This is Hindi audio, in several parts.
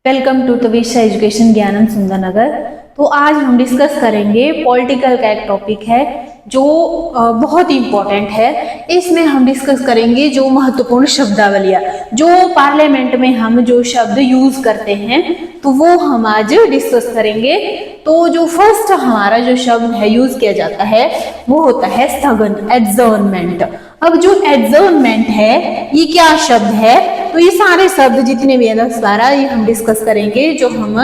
वेलकम टू तविशा एजुकेशन ज्ञानम सुंदरनगर। तो आज हम डिस्कस करेंगे पॉलिटिकल का एक टॉपिक है जो बहुत इंपॉर्टेंट है। इसमें हम डिस्कस करेंगे जो महत्वपूर्ण शब्दावलियाँ जो पार्लियामेंट में हम जो शब्द यूज करते हैं तो वो हम आज डिस्कस करेंगे। तो जो फर्स्ट हमारा जो शब्द है यूज किया जाता है वो होता है स्थगन, एडजर्नमेंट। अब जो एडजर्नमेंट है ये क्या शब्द है? तो ये सारे शब्द जितने भी है 10-12 ये हम डिस्कस करेंगे जो हम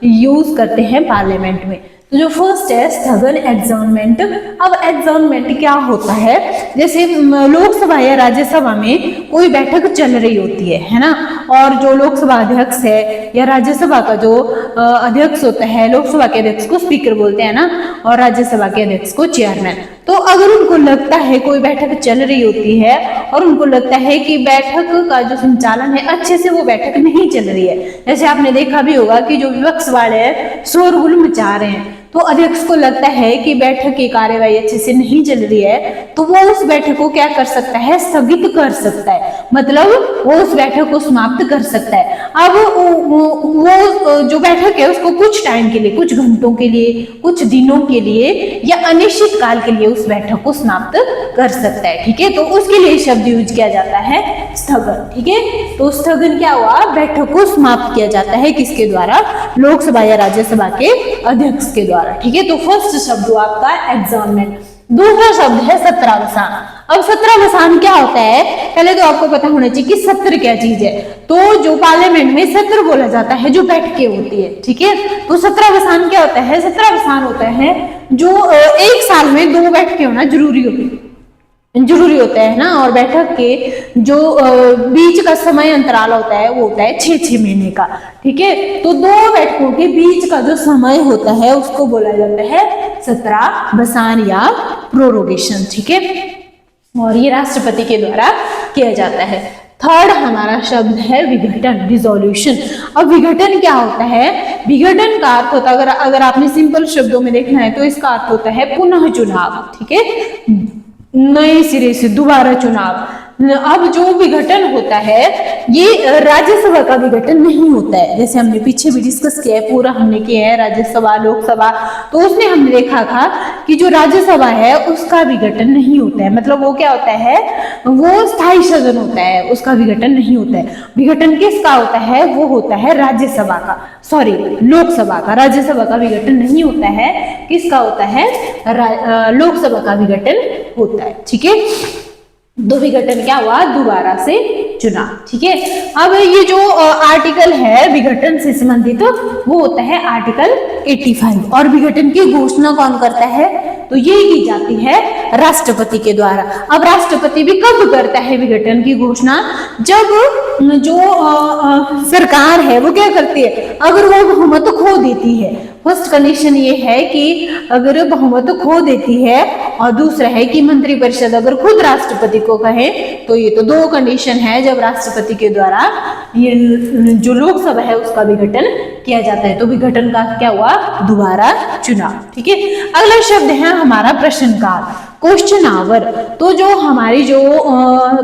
यूज करते हैं पार्लियामेंट में। तो जो फर्स्ट है स्थगन, एडजर्नमेंट। अब एडजर्नमेंट क्या होता है? जैसे लोकसभा या राज्यसभा में कोई बैठक चल रही होती है ना, और जो लोकसभा अध्यक्ष है या राज्यसभा का जो अध्यक्ष होता है, लोकसभा के अध्यक्ष को स्पीकर बोलते हैं ना, और राज्यसभा के अध्यक्ष को चेयरमैन। तो अगर उनको लगता है कोई बैठक चल रही होती है और उनको लगता है कि बैठक का जो संचालन है अच्छे से वो बैठक नहीं चल रही है, जैसे आपने देखा भी होगा कि जो विपक्ष वाले हैं शोरगुल मचा रहे हैं, तो अध्यक्ष को लगता है कि बैठक की कार्यवाही अच्छे से नहीं चल रही है तो वो उस बैठक को क्या कर सकता है? स्थगित कर सकता है, मतलब वो उस बैठक को समाप्त कर सकता है। अब वो जो बैठक है उसको कुछ टाइम के लिए, कुछ घंटों के लिए, कुछ दिनों के लिए या अनिश्चित काल के लिए उस बैठक को समाप्त कर सकता है। ठीक है, तो उसके लिए शब्द यूज किया जाता है स्थगन। ठीक है, तो स्थगन क्या हुआ? बैठक को समाप्त किया जाता है किसके द्वारा? लोकसभा या राज्यसभा के अध्यक्ष के द्वारा। ठीक है, तो फर्स्ट शब्द हुआ आपका एडजर्नमेंट। दूसरा शब्द है सत्रावसान। अब सत्रावसान क्या होता है? पहले तो आपको पता होना चाहिए कि सत्र क्या चीज है। तो जो पार्लियामेंट में सत्र बोला जाता है जो बैठकें होती है, ठीक है, तो सत्रावसान क्या होता है? सत्रावसान होता है जो एक साल में 2 बैठकें होना जरूरी होता है ना, और बैठक के जो बीच का समय अंतराल होता है वो होता है 6-6 महीने का। ठीक है, तो 2 बैठकों के बीच का जो समय होता है उसको बोला जाता है सत्रावसान या प्रोरोगेशन। ठीक है, और ये राष्ट्रपति के द्वारा किया जाता है। थर्ड हमारा शब्द है विघटन, डिसोल्यूशन। अब विघटन क्या होता है? विघटन का अर्थ होता है, अगर आपने सिंपल शब्दों में देखना है तो इसका अर्थ होता है पुनः चुनाव। ठीक है, नए सिरे से दोबारा चुनाव। अब जो विघटन होता है ये राज्यसभा का विघटन नहीं होता है, जैसे हमने पीछे भी डिस्कस किया है, पूरा हमने किया है राज्यसभा लोकसभा, तो उसमें हमने देखा था कि जो राज्यसभा है उसका विघटन नहीं होता है, मतलब वो क्या होता है? वो स्थायी सदन होता है, उसका विघटन नहीं होता है। विघटन किसका होता है? वो होता है राज्यसभा का, सॉरी लोकसभा का। राज्यसभा का विघटन नहीं होता है, किसका होता है? लोकसभा का विघटन होता है। ठीक है, दो विघटन क्या हुआ? दोबारा से चुनाव। ठीक है, अब ये जो आर्टिकल है विघटन से संबंधित वो होता है आर्टिकल 85। और विघटन की घोषणा कौन करता है? तो ये की जाती है राष्ट्रपति के द्वारा। अब राष्ट्रपति भी कब करता है विघटन की घोषणा? जब जो सरकार है वो क्या करती है? अगर वो बहुमत खो देती है। फर्स्ट कंडीशन ये है कि अगर बहुमत खो देती है, और दूसरा है कि मंत्रिपरिषद अगर खुद राष्ट्रपति को कहे, तो ये तो 2 कंडीशन है जब राष्ट्रपति के द्वारा ये जो लोकसभा है उसका विघटन किया जाता है। तो विघटन का क्या हुआ? दोबारा चुनाव। ठीक है, अगला शब्द है हमारा प्रश्नकाल, क्वेश्चन आवर। तो जो हमारी जो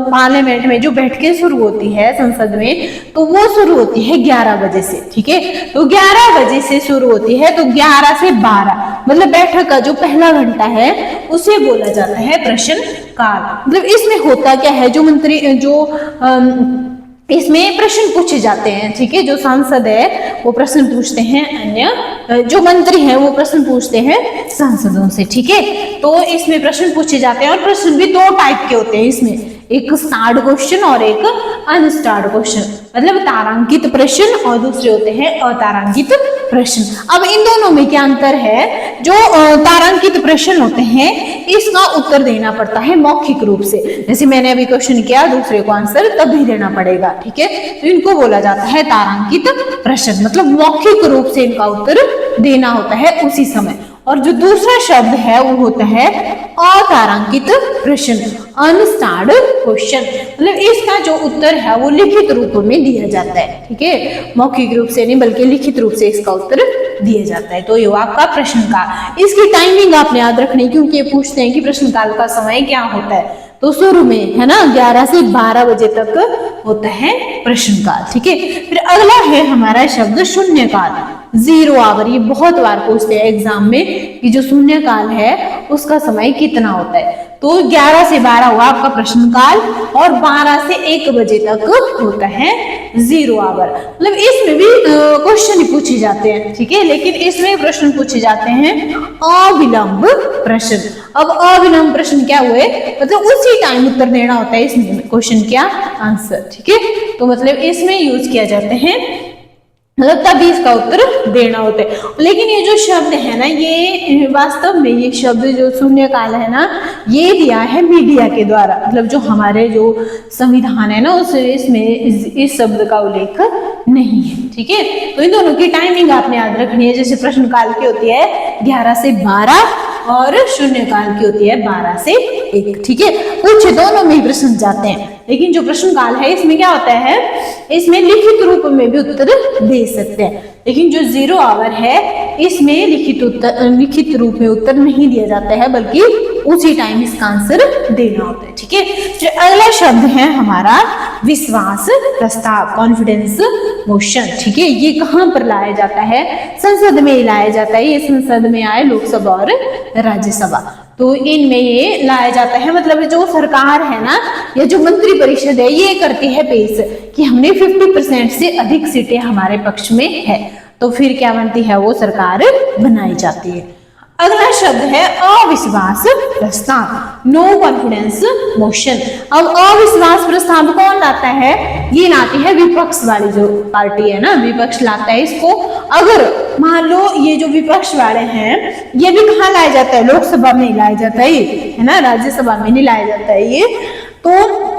पार्लियामेंट में जो बैठकें शुरू होती है संसद में, तो वो शुरू होती है 11 बजे से। ठीक है, तो 11 बजे से शुरू होती है, तो 11 से 12 मतलब बैठक का जो पहला घंटा है उसे बोला जाता है प्रश्नकाल। मतलब इसमें होता क्या है? जो मंत्री इसमें प्रश्न पूछे जाते हैं। ठीक है, जो सांसद है वो प्रश्न पूछते हैं, अन्य जो मंत्री हैं वो प्रश्न पूछते हैं सांसदों से। ठीक है, तो इसमें प्रश्न पूछे जाते हैं, और प्रश्न भी 2 टाइप के होते हैं इसमें, एक स्टार्ड क्वेश्चन और एक अनस्टार्ड क्वेश्चन, मतलब तारांकित प्रश्न, और दूसरे होते हैं अतारांकित प्रश्न। अब इन दोनों में क्या अंतर है? जो तारांकित प्रश्न होते हैं इसका उत्तर देना पड़ता है मौखिक रूप से, जैसे मैंने अभी क्वेश्चन किया, दूसरे को आंसर तभी देना पड़ेगा। ठीक है, तो इनको बोला जाता है तारांकित प्रश्न, मतलब मौखिक रूप से इनका उत्तर देना होता है उसी समय। और जो दूसरा शब्द है वो होता है अतारांकित प्रश्न, अनस्टार्ड क्वेश्चन, मतलब इसका जो उत्तर है वो लिखित रूप में दिया जाता है। ठीक है, मौखिक रूप से नहीं बल्कि लिखित रूप से इसका उत्तर दिया जाता है। तो ये आपका प्रश्नकाल। इसकी टाइमिंग आपने याद रखनी, क्योंकि ये पूछते हैं कि प्रश्नकाल का समय क्या होता है। तो शुरू में है ना 11 से 12 बजे तक होता है प्रश्नकाल। ठीक है, फिर अगला है हमारा शब्द शून्यकाल, 0 आवर। ये बहुत बार पूछते हैं एग्जाम में कि जो शून्यकाल है उसका समय कितना होता है। तो 11 से 12 हुआ आपका प्रश्नकाल और 12 से 1 बजे तक होता है 0 आवर। मतलब इसमें भी क्वेश्चन पूछे जाते हैं। ठीक है, लेकिन इसमें प्रश्न पूछे जाते हैं अविलंब प्रश्न। अब अविलंब प्रश्न क्या हुए, मतलब उसी टाइम उत्तर देना होता है इसमें क्वेश्चन क्या आंसर। ठीक है, तो मतलब इसमें यूज किया जाते हैं, मतलब तभी इसका उत्तर देना होता है। लेकिन ये जो शब्द है ना, ये वास्तव में ये शब्द जो शून्यकाल है ना, ये दिया है मीडिया के द्वारा। मतलब जो हमारे जो संविधान है ना उस इसमें इस शब्द का उल्लेख नहीं है। ठीक है, तो इन दोनों की टाइमिंग आपने याद रखनी है। जैसे प्रश्नकाल की होती है 11 से 12 और शून्यकाल की होती है 12 से 1। ठीक है, कुछ दोनों में ही प्रश्न जाते हैं, लेकिन जो प्रश्नकाल है इसमें क्या होता है, इसमें लिखित रूप में भी उत्तर दे सकते हैं। लेकिन जो 0 आवर है इसमें लिखित रूप में उत्तर नहीं दिया जाता है, बल्कि उसी टाइम इसका आंसर देना होता है। ठीक है, जो अगला शब्द है हमारा विश्वास प्रस्ताव, कॉन्फिडेंस मोशन। ठीक है, ये कहाँ पर लाया जाता है, संसद में लाया जाता है। ये संसद में आए लोकसभा और राज्यसभा, तो इनमें ये लाया जाता है। मतलब जो सरकार है ना या जो मंत्री परिषद है ये करती है पेश कि हमने 50% से अधिक सीटें हमारे पक्ष में है, तो फिर क्या बनती है, वो सरकार बनाई जाती है। अगला शब्द है अविश्वास प्रस्ताव, नो कॉन्फिडेंस मोशन। अब अविश्वास प्रस्ताव कौन लाता है, ये लाती है विपक्ष वाली जो पार्टी है ना, विपक्ष लाता है इसको। अगर मान लो ये जो विपक्ष वाले हैं ये भी कहाँ लाया जाता है, लोकसभा में लाया जाता है ना, राज्यसभा में नहीं लाया जाता है ये। तो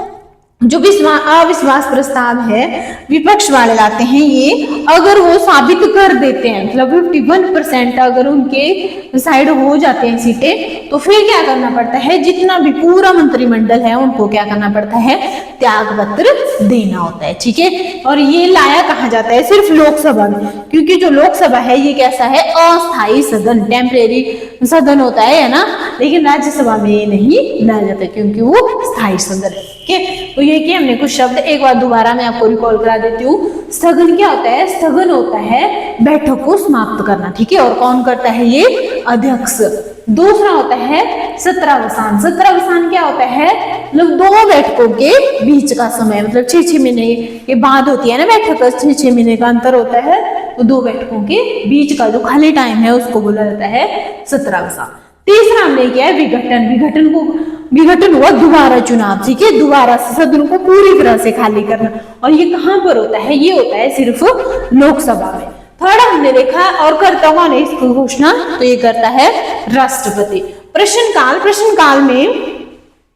जो अविश्वास प्रस्ताव है विपक्ष वाले लाते हैं, ये अगर वो साबित कर देते हैं, मतलब 51% अगर उनके साइड हो जाते हैं सीटें, तो फिर क्या करना पड़ता है, जितना भी पूरा मंत्रिमंडल है उनको क्या करना पड़ता है, त्याग पत्र देना होता है। ठीक है, और ये लाया कहा जाता है, सिर्फ लोकसभा में, क्योंकि जो लोकसभा है ये कैसा है, अस्थायी सदन, टेम्परेरी सदन होता है ना। लेकिन राज्यसभा में ये नहीं लाया जाता क्योंकि वो स्थायी सदन है। ठीक है, तो ये कि हमने कुछ शब्द एक बार दोबारा मैं आपको रिकॉल करा देती हूँ। स्थगन क्या होता है, स्थगन होता है बैठक को समाप्त करना। ठीक है, और कौन करता है, ये अध्यक्ष। दूसरा होता है सत्रावसान। सत्रावसान क्या होता है, मतलब 2 बैठकों के बीच का समय, मतलब 6-6 महीने के बाद होती है ना बैठक, 6-6 महीने का अंतर होता है, तो 2 बैठकों के बीच का जो खाली टाइम है उसको बोला जाता है सत्रावसान। तीसरा हमने किया है विघटन। विघटन हुआ दोबारा चुनाव। ठीक है, दोबारा सदन को पूरी तरह से खाली करना, और ये कहाँ पर होता है, ये होता है सिर्फ लोकसभा में। थर्ड हमने देखा, और करता कौन है इसकी घोषणा, तो ये करता है राष्ट्रपति। प्रश्नकाल में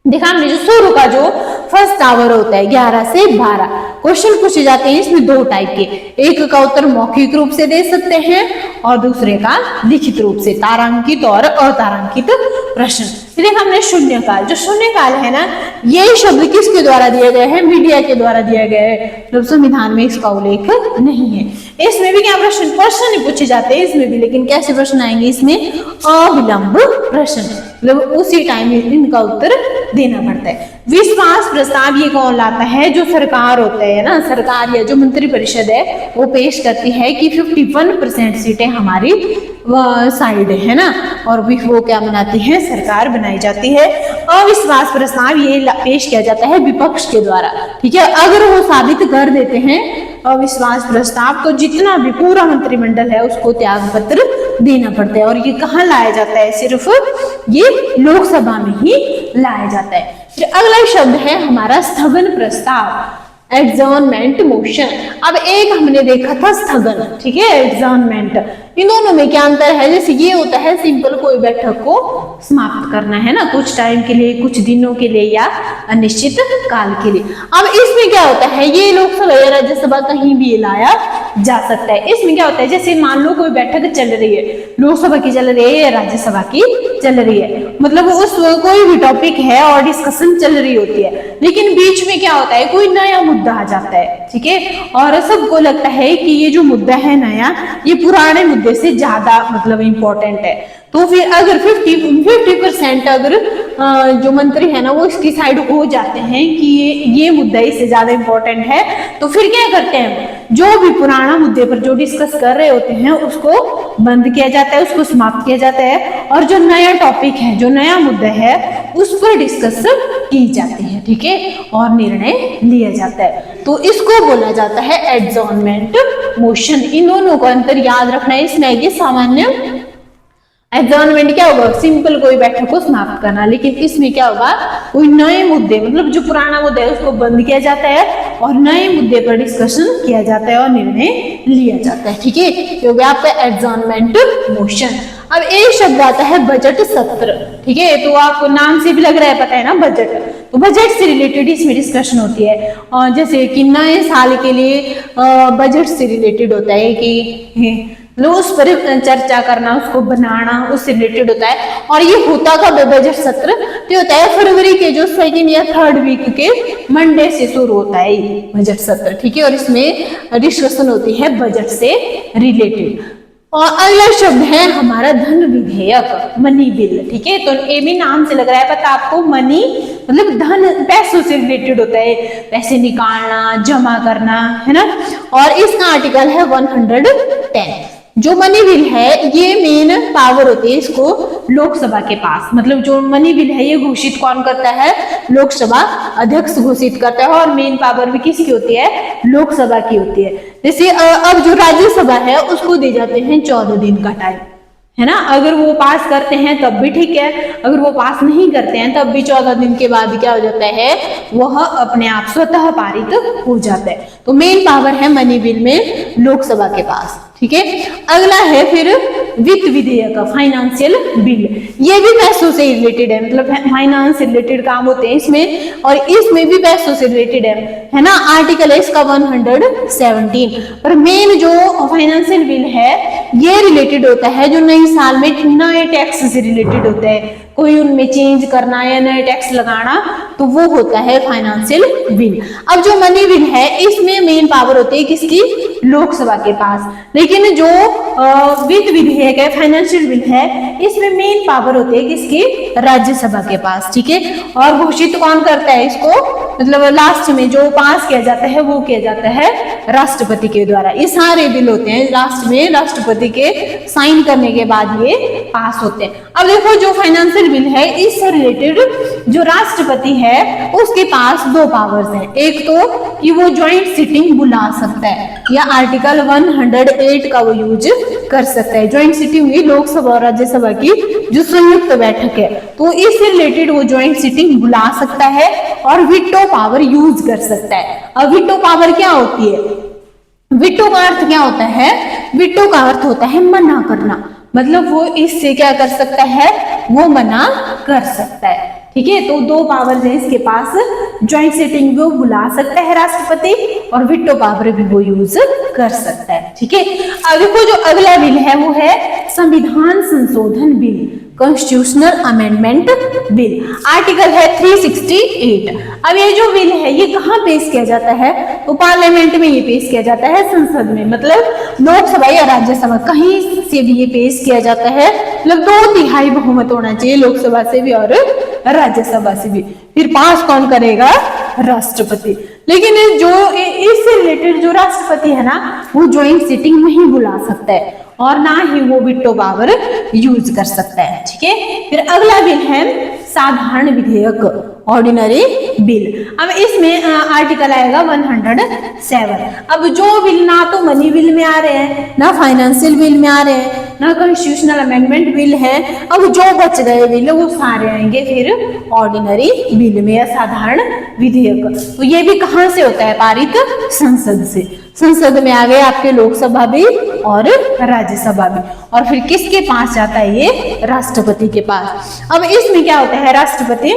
देखा हमने जो शुरू का जो फर्स्ट आवर होता है 11 से 12 क्वेश्चन पूछे जाते हैं। इसमें 2 टाइप के, एक का उत्तर मौखिक रूप से दे सकते हैं और दूसरे का लिखित रूप से, तारांकित और अतारांकित प्रश्न। फिर हमने शून्यकाल। जो शून्यकाल है ना, ये शब्द किसके द्वारा दिया गया है, मीडिया के द्वारा दिया गया है, मतलब संविधान में इसका उल्लेख नहीं है। इसमें भी क्या प्रश्न पूछे जाते हैं इसमें भी, लेकिन कैसे प्रश्न आएंगे इसमें, अविलंब प्रश्न, मतलब उसी टाइम इनका उत्तर देना पड़ता है। विश्वास प्रस्ताव ये कौन लाता है, जो सरकार होता है ना, सरकार या जो मंत्री परिषद है वो पेश करती है कि 51% सीटें हमारी साइड है ना, और भी वो क्या बनाती है, सरकार बनाई जाती है। अविश्वास प्रस्ताव ये पेश किया जाता है विपक्ष के द्वारा। ठीक है, अगर वो साबित कर देते हैं अविश्वास प्रस्ताव, तो जितना भी पूरा मंत्रिमंडल है उसको त्याग पत्र देना पड़ता है, और ये कहाँ लाया जाता है, सिर्फ ये लोकसभा में ही लाया जाता है। फिर अगला शब्द है हमारा स्थगन प्रस्ताव, एग्जॉर्नमेंट मोशन। अब एक हमने देखा था स्थगन, ठीक है, एग्जॉर्नमेंट, इन दोनों में क्या अंतर है, जैसे ये होता है सिंपल कोई बैठक को समाप्त करना है ना, कुछ टाइम के लिए, कुछ दिनों के लिए या अनिश्चित काल के लिए। अब इसमें क्या होता है, ये लोकसभा या राज्यसभा कहीं भी लाया जा सकता है। इसमें क्या होता है, जैसे मान लो कोई बैठक चल रही है, लोकसभा की चल रही है या राज्यसभा की चल रही है, मतलब उस कोई भी टॉपिक है और डिस्कशन चल रही होती है, लेकिन बीच में क्या होता है, कोई नया मुद्दा आ जाता है, ठीक है, और सबको लगता है कि ये जो मुद्दा है नया, ये पुराने मुद्दे से ज्यादा मतलब इम्पोर्टेंट है, तो फिर अगर 50% अगर जो मंत्री है ना वो इसकी साइड हो जाते हैं कि ये मुद्दा इससे ज्यादा इंपॉर्टेंट है, तो फिर क्या करते हैं, जो भी पुराना मुद्दे पर जो डिस्कस कर रहे होते हैं उसको बंद किया जाता है, उसको समाप्त किया जाता है, और जो नया टॉपिक है, जो नया मुद्दा है उस पर डिस्कस की जाती है, ठीक है, और निर्णय लिया जाता है। तो इसको बोला जाता है एडजॉर्नमेंट मोशन। इन दोनों को अंतर याद रखना है। इसमें आएगी सामान्य एडजॉर्नमेंट क्या होगा, सिंपल कोई बैठक को समाप्त करना, लेकिन इसमें क्या होगा, कोई नए मुद्दे, मतलब जो पुराना मुद्दा है उसको बंद किया जाता है और नए मुद्दे पर डिस्कशन किया जाता है और निर्णय लिया जाता है, ठीक है, क्योंकि आपका एडजॉर्नमेंट मोशन। अब एक शब्द आता है बजट सत्र, ठीक है, तो आपको नाम से भी लग रहा है, पता है ना बजट, तो बजट से रिलेटेड इसमें डिस्कशन होती है, और जैसे कि नए साल के लिए बजट से रिलेटेड होता है कि लोग उस पर चर्चा करना, उसको बनाना, उससे रिलेटेड होता है। और ये होता कब है बजट सत्र, तो होता है फरवरी के जो 2nd या 3rd वीक के मंडे से शुरू होता है ये बजट सत्र, ठीक है, और इसमें डिस्कशन होती है बजट से रिलेटेड। और अगला शब्द है हमारा धन विधेयक, मनी बिल, ठीक है, तो ये भी नाम से लग रहा है पता आपको, मनी मतलब धन, पैसों से रिलेटेड होता है, पैसे निकालना, जमा करना, है ना। और इसका आर्टिकल है 110। जो मनी बिल है ये मेन पावर होती है इसको लोकसभा के पास, मतलब जो मनी बिल है ये घोषित कौन करता है, लोकसभा अध्यक्ष घोषित करता है, और मेन पावर भी किसकी होती है, लोकसभा की होती है। जैसे अब जो राज्यसभा है उसको दे जाते हैं 14 दिन का टाइम, है ना, अगर वो पास करते हैं तब भी ठीक है, अगर वो पास नहीं करते हैं तब भी 14 दिन के बाद क्या हो जाता है, वह अपने आप स्वतः पारित हो जाता है। तो मेन पावर है मनी बिल में लोकसभा के पास, ठीक है। अगला है फिर वित्त विधेयक, फाइनेंशियल बिल, ये भी पैसों से रिलेटेड है, मतलब फाइनेंस से रिलेटेड काम होते हैं इसमें, और इसमें भी पैसों से रिलेटेड है ना। आर्टिकल है इसका 117। पर मेन जो फाइनेंशियल बिल है ये रिलेटेड होता है जो नए साल में नए टैक्स से रिलेटेड होता है, कोई उनमें चेंज करना या नए टैक्स लगाना, तो वो होता है फाइनेंशियल बिल। अब जो मनी बिल है इसमें मेन पावर होती है किसकी, लोकसभा के पास, लेकिन जो वित्त विधेयक है, फाइनेंशियल बिल है, इसमें मेन पावर होती है किसकी, राज्यसभा के पास, ठीक है। और घोषित कौन करता है इसको, मतलब लास्ट में जो पास किया जाता है वो किया जाता है राष्ट्रपति के द्वारा। ये सारे बिल होते हैं लास्ट में राष्ट्रपति के साइन करने के बाद ये पास होते हैं। अब देखो जो फाइनेंशियल बिल है इससे रिलेटेड जो राष्ट्रपति है उसके पास 2 पावर्स हैं, एक तो कि वो ज्वाइंट सिटिंग बुला सकता है, या आर्टिकल 108 का वो यूज कर सकता है। ज्वाइंट सिटिंग हुई लोकसभा और राज्यसभा की जो संयुक्त बैठक है, तो इससे रिलेटेड वो ज्वाइंट सिटिंग बुला सकता है और वीटो पावर यूज कर सकता है। अब वीटो पावर क्या होती है, वीटो का अर्थ क्या होता है, वीटो का अर्थ होता है मना करना, मतलब वो इससे क्या कर सकता है, वो मना कर सकता है, ठीक है। तो 2 पावर है इसके पास, ज्वाइंट सिटिंग भी वो बुला सकता है राष्ट्रपति और वीटो पावर भी वो यूज कर सकता है, ठीक है। अब देखो जो अगला बिल है वो है संविधान संशोधन bill, constitutional amendment bill, article है 368। अब ये जो बिल है ये कहाँ पेश किया जाता है, तो पार्लियामेंट में ये पेश किया जाता है, संसद में, मतलब लोकसभा या राज्यसभा कहीं से भी ये पेश किया जाता है, मतलब 2/3 बहुमत होना चाहिए लोकसभा से भी और राज्यसभा से भी। फिर पास कौन करेगा, राष्ट्रपति। लेकिन जो इससे रिलेटेड जो राष्ट्रपति है ना वो ज्वाइंट सिटिंग नहीं बुला सकता है और ना ही वो वीटो पावर यूज कर सकता है, ठीक है। फिर अगला बिल है साधारण विधेयक, ऑर्डिनरी बिल। अब इसमें आर्टिकल आएगा 107। अब जो बिल ना तो मनी बिल में आ रहे हैं, ना फाइनेंशियल बिल में आ रहे हैं, ना कॉन्स्टिट्यूशनल अमेंडमेंट बिल है, अब जो बच गए बिल वो सारे आएंगे फिर ऑर्डिनरी बिल में या साधारण विधेयक। तो ये भी कहाँ से होता है पारित, संसद से। संसद में आ गए आपके लोकसभा भी और राज्यसभा भी, और फिर किसके पास जाता है ये, राष्ट्रपति के पास। अब इसमें क्या होता है, राष्ट्रपति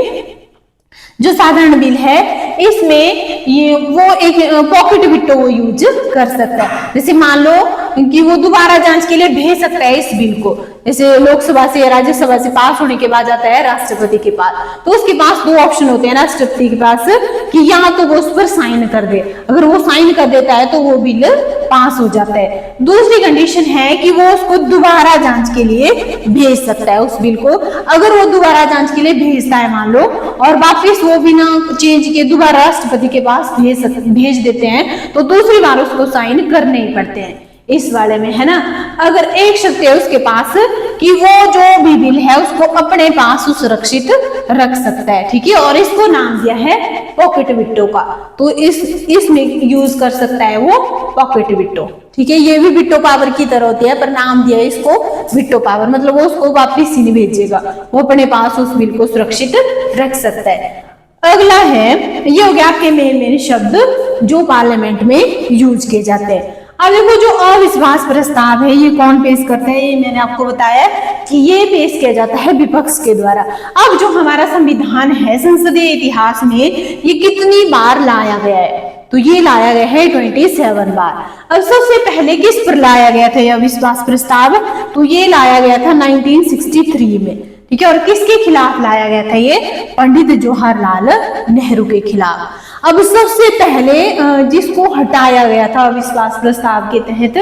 जो साधारण बिल है इसमें ये वो एक पॉकेट विटो यूज कर सकता है। जैसे मान लो कि वो दोबारा जांच के लिए भेज सकता है इस बिल को। जैसे लोकसभा से या राज्यसभा से पास होने के बाद जाता है राष्ट्रपति के पास, तो उसके पास दो ऑप्शन होते हैं राष्ट्रपति के पास कि या तो वो उस पर साइन कर दे, अगर वो साइन कर देता है तो वो बिल पास हो जाता है। दूसरी कंडीशन है कि वो उसको दोबारा जांच के लिए भेज सकता है उस बिल को। अगर वो दोबारा जांच के लिए भेजता है मान लो, और वापिस वो बिना चेंज के दोबारा राष्ट्रपति के पास भेज देते हैं, तो दूसरी बार उसको साइन करने ही पड़ते हैं इस वाले में, है ना। अगर एक शक्ति है उसके पास कि वो जो भी बिल है उसको अपने पास सुरक्षित रख सकता है, ठीक है, और इसको नाम दिया है पॉकेट विटो का, तो इसमें यूज कर सकता है वो पॉकेट विटो, ठीक है। ये भी विटो पावर की तरह होती है, पर नाम दिया है इसको विटो पावर, मतलब वो उसको वापिस ही नहीं भेजेगा, वो अपने पास उस बिल को सुरक्षित रख सकता है। अगला है, ये हो गया आपके मेन शब्द जो पार्लियामेंट में यूज किए जाते हैं। अब देखो जो अविश्वास प्रस्ताव है ये कौन पेश करता है, ये मैंने आपको बताया कि ये पेश किया जाता है विपक्ष के द्वारा। अब जो हमारा संविधान है संसदीय इतिहास में ये कितनी बार लाया गया है, तो ये लाया गया है 27 बार। अब सबसे पहले किस पर लाया गया था यह अविश्वास प्रस्ताव, तो ये लाया गया था 1963 में, ठीक है, और किसके खिलाफ लाया गया था ये, पंडित जवाहरलाल नेहरू के खिलाफ। अब सबसे पहले जिसको हटाया गया था अविश्वास प्रस्ताव के तहत,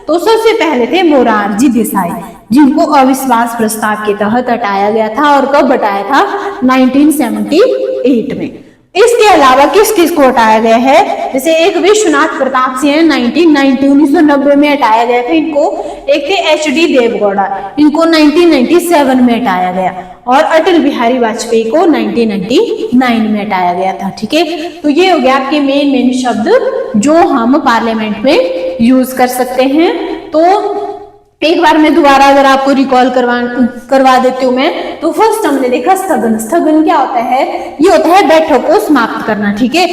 तो सबसे पहले थे मोरारजी देसाई, जिनको अविश्वास प्रस्ताव के तहत हटाया गया था, और कब हटाया था, 1978 में। इसके अलावा किस किस को हटाया गया है, जैसे एक विश्वनाथ प्रताप सिंह 1990 में हटाया गया था इनको, एक थे HD देवगौड़ा, इनको 1997 में हटाया गया, और अटल बिहारी वाजपेयी को 1999 में हटाया गया था, ठीक है। तो ये हो गया आपके मेन शब्द जो हम पार्लियामेंट में यूज कर सकते हैं। तो एक बार मैं दोबारा अगर आपको रिकॉल करवा देती हूँ मैं, तो फर्स्ट हमने देखा स्थगन। स्थगन क्या होता है, ये होता है बैठक को समाप्त करना, ठीक है,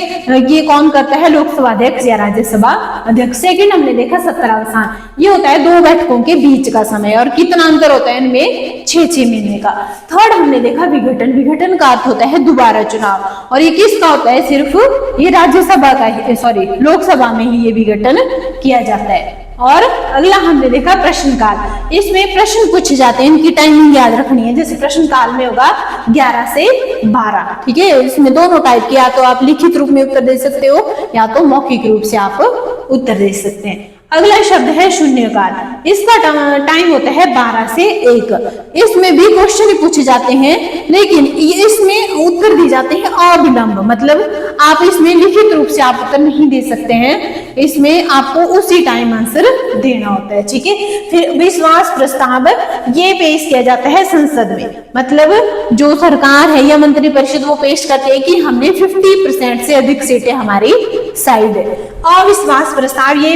ये कौन करता है, लोकसभा अध्यक्ष या राज्यसभा अध्यक्ष। सेकंड हमने देखा सत्रावसान, ये होता है दो बैठकों के बीच का समय, और कितना अंतर होता है इनमें, 6 महीने का। थर्ड हमने देखा विघटन। विघटन का अर्थ होता है दोबारा चुनाव, और ये किसका होता है, सिर्फ ये राज्यसभा का, सॉरी लोकसभा में ही ये विघटन किया जाता है। और अगला हमने देखा प्रश्नकाल। इसमें प्रश्न पूछे जाते हैं, इनकी टाइमिंग याद रखनी है। जैसे प्रश्नकाल में होगा 11 से 12, ठीक है। इसमें दोनों टाइप के, या तो आप लिखित रूप में उत्तर दे सकते हो या तो मौखिक रूप से आप उत्तर दे सकते हैं। अगला शब्द है शून्यकाल। इसका टाइम होता है 12 से 1। इसमें भी क्वेश्चन पूछे जाते हैं, लेकिन इसमें उत्तर दिए जाते हैं अविलंब, मतलब आप इसमें लिखित रूप से आप उत्तर नहीं दे सकते हैं, इसमें आपको उसी टाइम आंसर देना होता है, ठीक है। फिर विश्वास प्रस्ताव ये पेश किया जाता है संसद में, मतलब जो सरकार है या मंत्रिपरिषद वो पेश करते हैं कि हमने 50% से अधिक सीटें हमारी साइड है। अविश्वास प्रस्ताव ये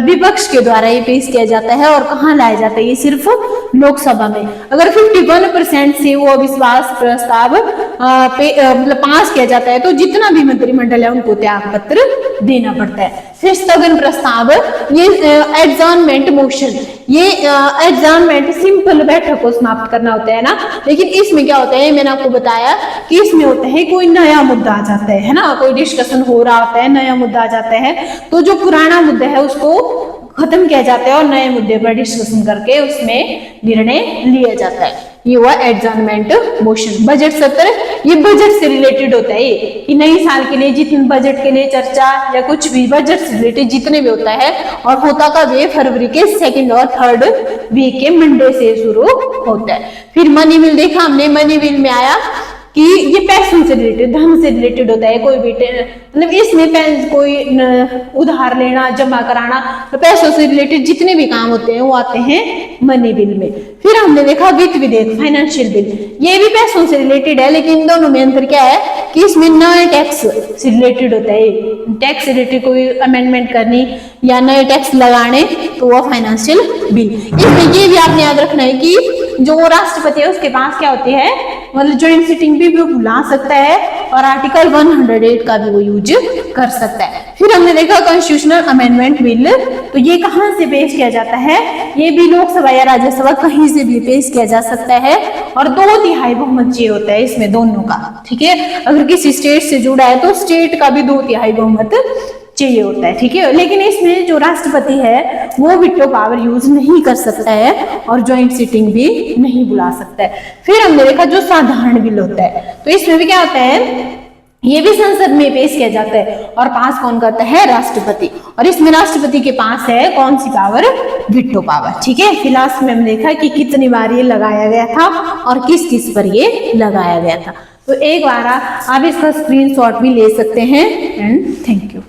विपक्ष के द्वारा ये पेश किया जाता है, और कहाँ लाया जाता है, ये सिर्फ लोकसभा में। अगर 51% से वो अविश्वास प्रस्ताव मतलब पास किया जाता है, तो जितना भी मंत्रिमंडल है उनको त्याग पत्र देना पड़ता है। फिर स्थगन प्रस्ताव, ये एडजॉर्नमेंट मोशन, ये एडजॉर्नमेंट सिंपल बैठक को समाप्त करना होता है ना, लेकिन इसमें क्या होता है, मैंने आपको बताया कि इसमें होता है कोई नया मुद्दा आ जाता है ना, कोई डिस्कशन हो रहा होता है, नया मुद्दा आ जाता है, तो जो पुराना मुद्दा है उसको खत्म किया जाता है और नए मुद्दे पर डिस्कशन करके उसमें निर्णय लिया जाता है। ये हुआ एडजॉर्नमेंट मोशन। बजट सत्र, ये बजट से रिलेटेड होता है, कि नई साल के लिए जितने बजट के लिए चर्चा या कुछ भी बजट से रिलेटेड जितने भी होता है, और होता कब ये फरवरी के 2nd और 3rd वीक के मंडे से शुरू होता है। फिर मनी बिल देखा हमने, मनी बिल में आया कि ये पैसों से रिलेटेड, धन से रिलेटेड होता है, कोई भी मतलब इसमें कोई उधार लेना, जमा कराना, तो पैसों से रिलेटेड जितने भी काम होते हैं वो आते हैं मनी बिल में। फिर हमने देखा वित्त विधेयक, फाइनेंशियल बिल, ये भी पैसों से रिलेटेड है, लेकिन इन दोनों में अंतर क्या है कि इसमें नए टैक्स से रिलेटेड होता है, टैक्स से रिलेटेड कोई अमेंडमेंट करनी या नए टैक्स लगाने, तो वो फाइनेंशियल बिल। इसमें ये भी आपने याद रखना है कि जो राष्ट्रपति है उसके पास क्या होती है, मतलब ज्वाइंट सिटिंग भी वो बुला सकता है, और आर्टिकल 108 का भी वो यूज कर सकता है। फिर हमने देखा कॉन्स्टिट्यूशनल अमेंडमेंट बिल, तो ये कहाँ से पेश किया जाता है, ये भी लोकसभा या राज्यसभा कहीं से भी पेश किया जा सकता है, और 2/3 बहुमत चाहिए होता है इसमें दोनों का, ठीक है। अगर किसी स्टेट से जुड़ा है तो स्टेट का भी 2/3 बहुमत चाहिए होता है, ठीक है। लेकिन इसमें जो राष्ट्रपति है वो वीटो पावर यूज नहीं कर सकता है और ज्वाइंट सिटिंग भी नहीं बुला सकता है। फिर हमने देखा जो साधारण बिल होता है, तो इसमें भी क्या होता है, ये भी संसद में पेश किया जाता है और पास कौन करता है, राष्ट्रपति। और इसमें राष्ट्रपति के पास है कौन सी पावर, वीटो पावर। ठीक है, फिर लास्ट में हमने देखा कि कितनी बार ये लगाया गया था और किस किस पर ये लगाया गया था। तो एक बार आप इसका स्क्रीनशॉट भी ले सकते हैं। And thank you.